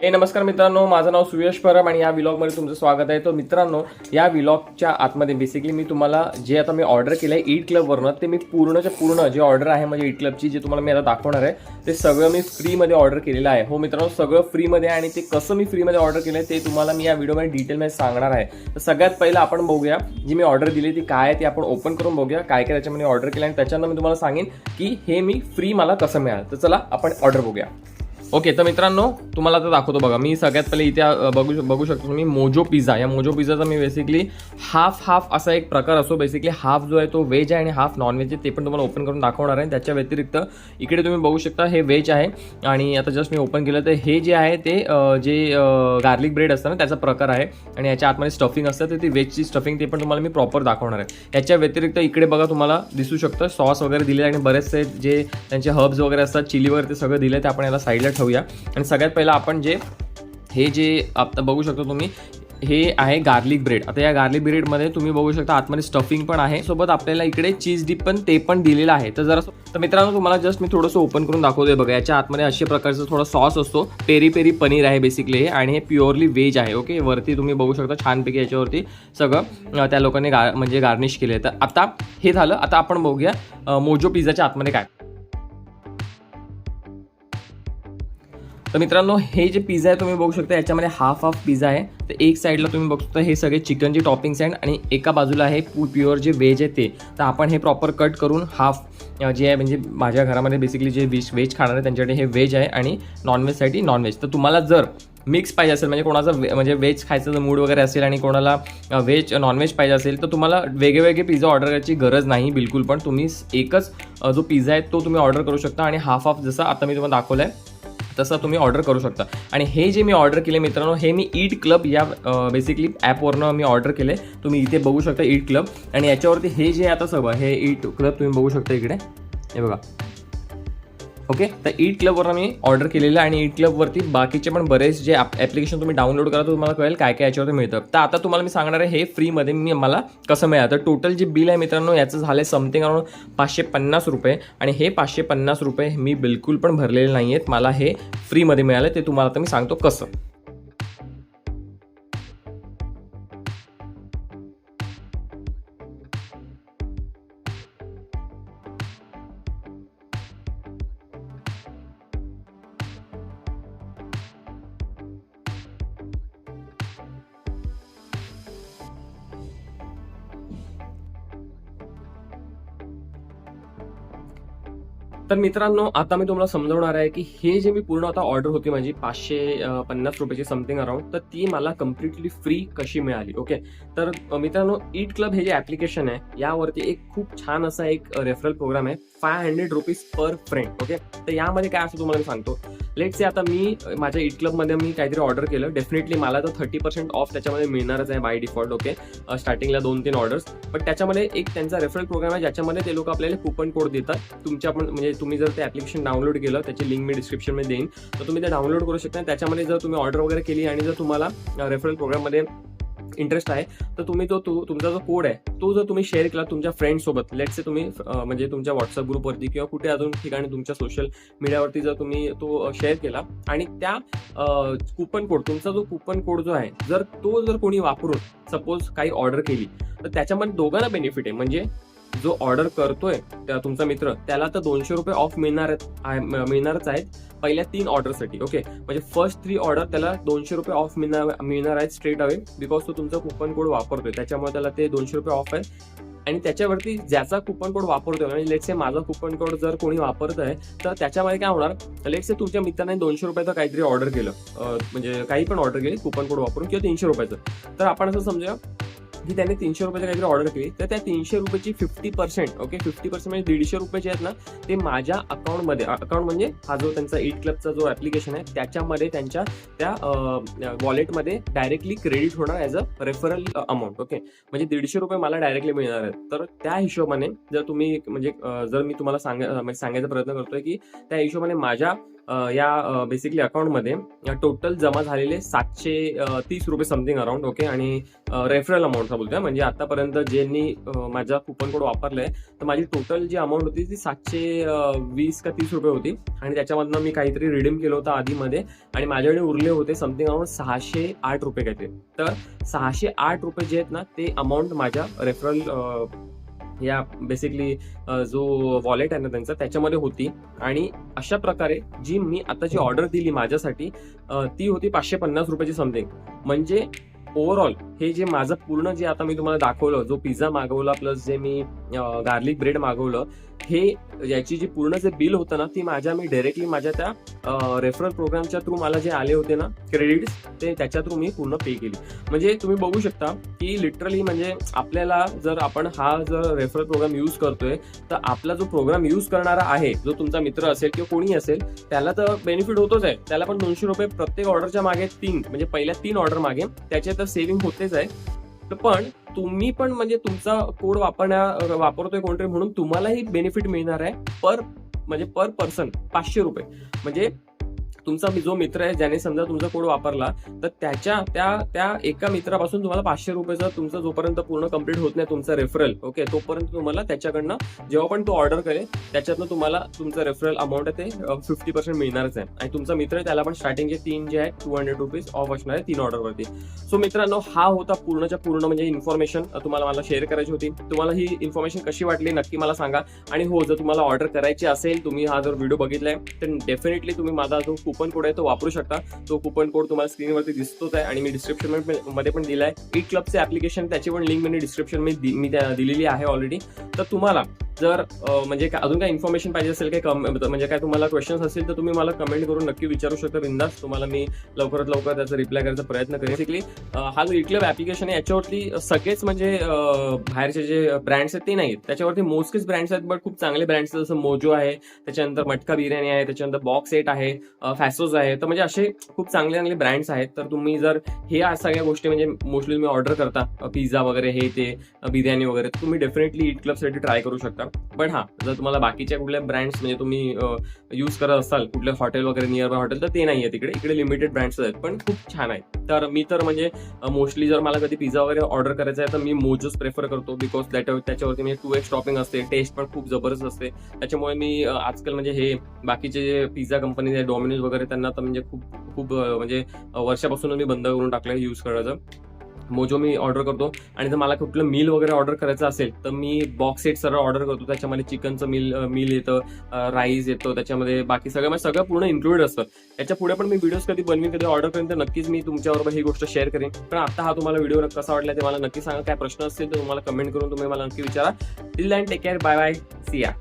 नमस्कार मित्रांनो, माझं नाव सुयश परब आणि या व्लॉगमध्ये तुमचं स्वागत आहे. तो मित्रांनो, या व्लॉगच्या आतमध्ये बेसिकली मी तुम्हाला जे आता मी ऑर्डर केलं आहे ईट क्लबवरनं, ते मी पूर्णच्या पूर्ण जे ऑर्डर आहे म्हणजे ईट क्लबची जे तुम्हाला मी आता दाखवणार आहे ते सगळं मी फ्रीमध्ये ऑर्डर केलेलं आहे. हो मित्रांनो, सगळं फ्रीमध्ये आहे आणि ते कसं मी फ्रीमध्ये ऑर्डर केलं आहे ते तुम्हाला मी या व्हिडिओमध्ये डिटेलमध्ये सांगणार आहे. तर सगळ्यात पहिलं आपण बघूया जी मी ऑर्डर दिली ती काय आहे, ती आपण ओपन करून बघूया काय काय त्याच्यामध्ये ऑर्डर केलं आणि त्याच्यानंतर मी तुम्हाला सांगेन की हे मी फ्री मला कसं मिळालं. तर चला आपण ऑर्डर बघूया. ओके, तर मित्रांनो तुम्हाला आता दाखवतो बघा. मी सगळ्यात पहिले इथे बघू शकतो तुम्ही मोजो पिझ्झा. या मोजो पिझ्झाचा मी बेसिकली हाफ असा एक प्रकार असतो. बेसिकली हाफ जो आहे तो व्हेज आहे आणि हाफ नॉन व्हेज आहे, ते पण तुम्हाला ओपन करून दाखवणार आहे. त्याच्या व्यतिरिक्त इकडे तुम्ही बघू शकता हे व्हेज आहे आणि आता जस्ट मी ओपन केलं तर हे जे आहे ते जे गार्लिक ब्रेड असतं ना त्याचा प्रकार आहे आणि याच्या आतमध्ये स्टफिंग असतं तर ती व्हेजची स्टफिंग ते पण तुम्हाला मी प्रॉपर दाखवणार आहे. याच्या व्यतिरिक्त इकडे बघा तुम्हाला दिसू शकतं सॉस वगैरे दिले आणि बरेचसे जे त्यांचे हर्ब्स वगैरे असतात चिली वगैरे ते सगळं दिले ते आपण याला साईडला ठेवूया. आणि सगळ्यात पहिला आपण हे जे आता बघू शकतो तुम्ही हे आहे गार्लिक ब्रेड. आता या गार्लिक ब्रेडमध्ये तुम्ही बघू शकता आतमध्ये स्टफिंग पण आहे, सोबत आपल्याला इकडे चीज डिप पण ते पण दिलेलं आहे. तर मित्रांनो तुम्हाला जस्ट मी थोडंसं ओपन करून दाखवतोय बघा. याच्या आतमध्ये अशा प्रकारचं थोडा सॉस असतो, पेरी पेरी पनीर आहे बेसिकली हे आणि हे प्युअरली व्हेज आहे. ओके, वरती तुम्ही बघू शकता छानपैकी याच्यावरती सगळं त्या लोकांनी म्हणजे गार्निश केले. तर आता हे झालं. आता आपण बघूया मोजो पिझ्झाच्या आतमध्ये काय. तर मित्रांनो हे जे पिझ्झा आहे तुम्ही बघू शकता याच्यामध्ये हाफ पिझ्झा आहे. तर एक साईडला तुम्ही बघू शकता हे सगळे चिकनचे टॉपिंग्स आहेत आणि एका बाजूला आहे प्युअर जे व्हेज आहे ते. तर आपण हे प्रॉपर कट करून हाफ जे आहे म्हणजे माझ्या घरामध्ये बेसिकली जे व्हेज खाणार आहे त्यांच्याकडे हे व्हेज आहे आणि नॉनव्हेजसाठी नॉनव्हेज. तर तुम्हाला जर मिक्स पाहिजे असेल म्हणजे कोणाचा म्हणजे व्हेज खायचं मूड वगैरे असेल आणि कोणाला व्हेज नॉनव्हेज पाहिजे असेल तर तुम्हाला वेगळे पिझ्झा ऑर्डर करायची गरज नाही बिलकुल. पण तुम्ही एकच जो पिझ्झा आहे तो तुम्ही ऑर्डर करू शकता आणि हाफ जसं आता मी तुम्हाला दाखवलं आहे तसं तुम्ही ऑर्डर करू शकता. आणि हे जे मी ऑर्डर केले मित्रांनो हे मी ईट क्लब या बेसिकली ॲपवरनं मी ऑर्डर केले. तुम्ही इथे बघू शकता ईट क्लब आणि याच्यावरती हे जे आता सगळं हे ईट क्लब तुम्ही बघू शकता इकडे हे बघा. ओके, तर ईट क्लबवरनं मी ऑर्डर केलेलं आहे आणि ईट क्लबवरती बाकीचे पण बरेच जे ॲप्लिकेशन तुम्ही डाउनलोड करा तर तुम्हाला कळेल काय काय याच्यावरती मिळतं. तर आता तुम्हाला मी सांगणार आहे हे फ्रीमध्ये मला कसं मिळालं. तर टोटल जे बिल आहे मित्रांनो याचं झालं समथिंग अराउंड 550 रुपये आणि हे 550 रुपये मी बिलकुल पण भरलेले नाही आहेत. मला हे फ्रीमध्ये मिळालं, ते तुम्हाला आता मी सांगतो कसं. तर मित्रांनो आता मी तुम्हाला समजवणार आहे की हे जे मी पूर्ण आता ऑर्डर होती माझी 550 रुपयाची समथिंग अराउंड, तर ती मला कम्प्लिटली फ्री कशी मिळाली. ओके, तर मित्रांनो ईट क्लब हे जे ॲप्लिकेशन आहे यावरती एक खूप छान असा एक रेफरल प्रोग्राम आहे 500 रुपीज पर फ्रेंड. ओके, तर यामध्ये काय असं तुम्हाला मी सांगतो. लेट्स से आता मी माझ्या ईट क्लबमध्ये मी काहीतरी ऑर्डर केलं, डेफिनेटली मला तर 30% ऑफ त्याच्यामध्ये मिळणारच आहे बाय डिफॉल्ट. ओके, स्टार्टिंगला 2-3 ऑर्डर्स. पण त्याच्यामध्ये एक त्यांचा रेफरल प्रोग्राम आहे ज्याच्यामध्ये ते लोक आपल्याला कूपन कोड देतात. तुमच्या पण म्हणजे तुम्ही जर ते ॲप्लिकेशन डाउनलोड केलं त्याची लिंक मी डिस्क्रिप्शनमध्ये देईन, तर तुम्ही ते डाउनलोड करू शकता. त्याच्यामध्ये जर तुम्ही ऑर्डर वगैरे केली आणि जर तुम्हाला रेफरल प्रोग्राममध्ये इंटरेस्ट आहे तर तुम्ही तुमचा जो कोड आहे तो जर तुम्ही शेअर केला तुमच्या फ्रेंड्ससोबत, लेट्स से तुम्ही म्हणजे तुमच्या व्हॉट्सअप ग्रुपवरती किंवा कुठे अजून ठिकाणी तुमच्या सोशल मीडियावरती जर तुम्ही तो शेअर केला आणि त्या कूपन कोड तुमचा जो कूपन कोड जो आहे जर कोणी वापरून सपोज काही ऑर्डर केली तर त्याच्यामध्ये दोघांना बेनिफिट आहे. म्हणजे जो ऑर्डर करतोय त्या तुमचा मित्र त्याला तर 200 रुपये ऑफ मिळणारच आहेत पहिल्या 3 ऑर्डरसाठी. ओके, म्हणजे फर्स्ट 3 ऑर्डर त्याला 200 रुपये ऑफ मिळणार आहेत स्ट्रेट अवे बिकॉज तो तुमचा कुपन कोड वापरतोय, त्याच्यामुळे त्याला ते 200 रुपये ऑफ आहे. आणि त्याच्यावरती ज्याचा कुपन कोड वापरतोय म्हणजे लेट्स से माझा कुपन कोड जर कोणी वापरत आहे तर त्याच्यामध्ये काय होणार, लेट्स से तुमच्या मित्राने 200 रुपयाचं काहीतरी ऑर्डर केलं म्हणजे काही पण ऑर्डर केली कुपन कोड वापरून किंवा 300 रुपयाचं, तर आपण असं समजूया की त्याने 300 रुपयाची काहीतरी ऑर्डर केली तर त्या 300 रुपयाची 50% ओके 50% म्हणजे 150 रुपये जे आहेत ना ते माझ्या अकाउंटमध्ये अकाउंट म्हणजे हा जो त्यांचा ईट क्लबचा जो ॲप्लिकेशन आहे त्याच्यामध्ये त्यांच्या त्या वॉलेटमध्ये डायरेक्टली क्रेडिट होणार as a referral amount. Okay, म्हणजे 150 रुपये मला डायरेक्टली मिळणार आहेत. तर त्या हिशोबाने जर तुम्ही म्हणजे जर मी तुम्हाला सांगायचा प्रयत्न करतोय की त्या हिशोबाने माझ्या या बेसिकली अकाउंटमध्ये टोटल जमा झालेले 730 रुपये समथिंग अराउंड. ओके. आणि रेफरल अमाऊंटचा बोलतोय, म्हणजे आतापर्यंत ज्यांनी माझा कुपन कोड वापरलाय तर माझी टोटल जी अमाऊंट होती ती 720 का 30 रुपये होती. आणि त्याच्यामधनं मी काहीतरी रिडीम केलं होतं आधीमध्ये, आणि माझ्याकडे उरले होते समथिंग अराउंड 608 रुपये काहीतरी. तर 608 रुपये जे आहेत ना ते अमाऊंट माझ्या रेफरल या बेसिकली जो वॉलेट आहे ना त्यांचा त्याच्यामध्ये होती. आणि अशा प्रकारे जी मी आता जी ऑर्डर दिली माझ्यासाठी ती होती 550 रुपयाची समथिंग. म्हणजे ओव्हरऑल हे जे माझं पूर्ण जे आता मी तुम्हाला दाखवलं, जो पिझ्झा मागवला प्लस जे मी गार्लिक ब्रेड मागवलं, हे याची जी पूर्ण जे बिल होतं ना ती मी डायरेक्टली माझ्या त्या रेफरल प्रोग्रामच्या थ्रू मला जे आले होते ना क्रेडिट्स, ते त्याच्या थ्रू मी पूर्ण पे केली. म्हणजे तुम्ही बघू शकता की लिटरली म्हणजे आपल्याला जर आपण हा जर रेफरल प्रोग्राम यूज करतोय तर आपला जो प्रोग्राम यूज करणारा आहे, जो तुमचा मित्र असेल किंवा कोणी असेल, त्याला तर बेनिफिट होतोच आहे. त्याला पण 200 रुपये प्रत्येक ऑर्डरच्या मागे 3 म्हणजे पहिल्या 3 ऑर्डर मागे त्याचे तर सेव्हिंग होतेच आहे. पण तुम्ही पण म्हणजे तुमचा कोड वापरतोय कोणतरी म्हणून तुम्हालाही बेनिफिट मिळणार आहे पर पर्सन 500 रुपये. म्हणजे तुमचा जो मित्र आहे ज्याने समजा तुमचा कोड वापरला तर त्या एका मित्रापासून तुम्हाला 500 रुपयाचा तुमचा जोपर्यंत पूर्ण कंप्लीट होत नाही तुमचा रेफरल, ओके, तोपर्यंत तुम्हाला त्याच्याकडनं जेव्हा पण तो ऑर्डर करेल त्याच्यातनं तुम्हाला तुमचं रेफरल अमाऊंट आहे ते 50% मिळणारच आहे. आणि तुमचा मित्र आहे त्याला पण स्टार्टिंगचे 3 जे आहेत 200 रुपीज ऑफ असणार आहे 3 ऑर्डरवरती. सो मित्रांनो, हा होता पूर्णच्या पूर्ण म्हणजे इन्फॉर्मेशन तुम्हाला मला शेअर करायची होती. तुम्हाला ही इन्फॉर्मेशन कशी वाटली नक्की मला सांगा. आणि हो, जर तुम्हाला ऑर्डर करायची असेल, तुम्ही हा जर व्हिडिओ बघितलाय तर डेफिनेटली तुम्ही माझा जो कूपन कोड आहे तो वापरू शकता. तो कूपन कोड तुम्हाला स्क्रीनवरती दिसतोच आहे आणि मी डिस्क्रिप्शन मध्ये पण दिलाय. ईट क्लबचे ऍप्लिकेशन त्याची पण लिंक मी डिस्क्रिप्शन मध्ये मी दिलेली आहे ऑलरेडी. तर तुम्हाला जर म्हणजे अजून काय इन्फॉर्मेशन पाहिजे असेल, म्हणजे काय तुम्हाला क्वेश्चन्स असतील तर तुम्ही मला कमेंट करून नक्की विचारू शकता बिंदास. तुम्हाला मी लवकरात लवकर त्याचा रिप्लाय करायचा प्रयत्न करेन. बेसिकली हा जो ईट क्लब ऍप्लिकेशन आहे याच्यावरती सगळेच म्हणजे बाहेरचे जे ब्रँड्स आहेत ते नाहीत, त्याच्यावरती मोजकेच ब्रँड्स आहेत, बट खूप चांगले ब्रँड्स जसं मोजो आहे, त्याच्यानंतर मटका बिर्याणी आहे, त्याच्यानंतर बॉक्स 8 आहे, फॅसोज आहे. तर म्हणजे असे खूप चांगले ब्रँड्स आहेत. तर तुम्ही जर हे सगळ्या गोष्टी म्हणजे मोस्टली तुम्ही ऑर्डर करता पिझ्झा वगैरे हे ते बिर्याणी वगैरे, तुम्ही डेफिनेटली ईट क्लबसाठी ट्राय करू शकता. पण हा, जर तुम्हाला बाकीच्या कुठल्या ब्रँड्स म्हणजे तुम्ही यूज करत असाल कुठले हॉटेल वगैरे नियर बाय हॉटेल, तर ते नाही आहे इकडे लिमिटेड ब्रँड्स आहेत पण खूप छान आहेत. तर मी तर म्हणजे मोस्टली जर मला कधी पिझ्झा वगैरे ऑर्डर करायचा आहे तर मी मोजोच प्रेफर करतो. बिकॉज त्याच्यावरती म्हणजे 2x टॉपिंग असते, टेस्ट पण खूप जबरदस्त असते. त्याच्यामुळे मी आजकाल म्हणजे हे बाकीचे जे पिझ्झा कंपनीज आहे, डॉमिनोज वगैरे, त्यांना तर म्हणजे खूप म्हणजे वर्षापासून मी बंद करून टाकलं यूज करायचं. मोजो मी ऑर्डर करतो. आणि जर मला कुठलं मील वगैरे ऑर्डर करायचं असेल तर मी बॉक्स 8 सरळ ऑर्डर करतो. त्याच्यामध्ये चिकनचं मील येतं, राईस येतो, त्याच्यामध्ये बाकी सगळं पूर्ण इन्क्लुडेड असतं. याच्या पुढे पण मी व्हिडिओज कधी ऑर्डर करेन तर नक्कीच मी तुमच्याबरोबर ही गोष्ट शेअर करेन. पण आता हा तुम्हाला व्हिडिओ कसा वाटला ते मला नक्की सांगा. काय प्रश्न असतील तर तुम्हाला कमेंट करून तुम्ही मला नक्की विचारा. Till then take care, bye bye, see या.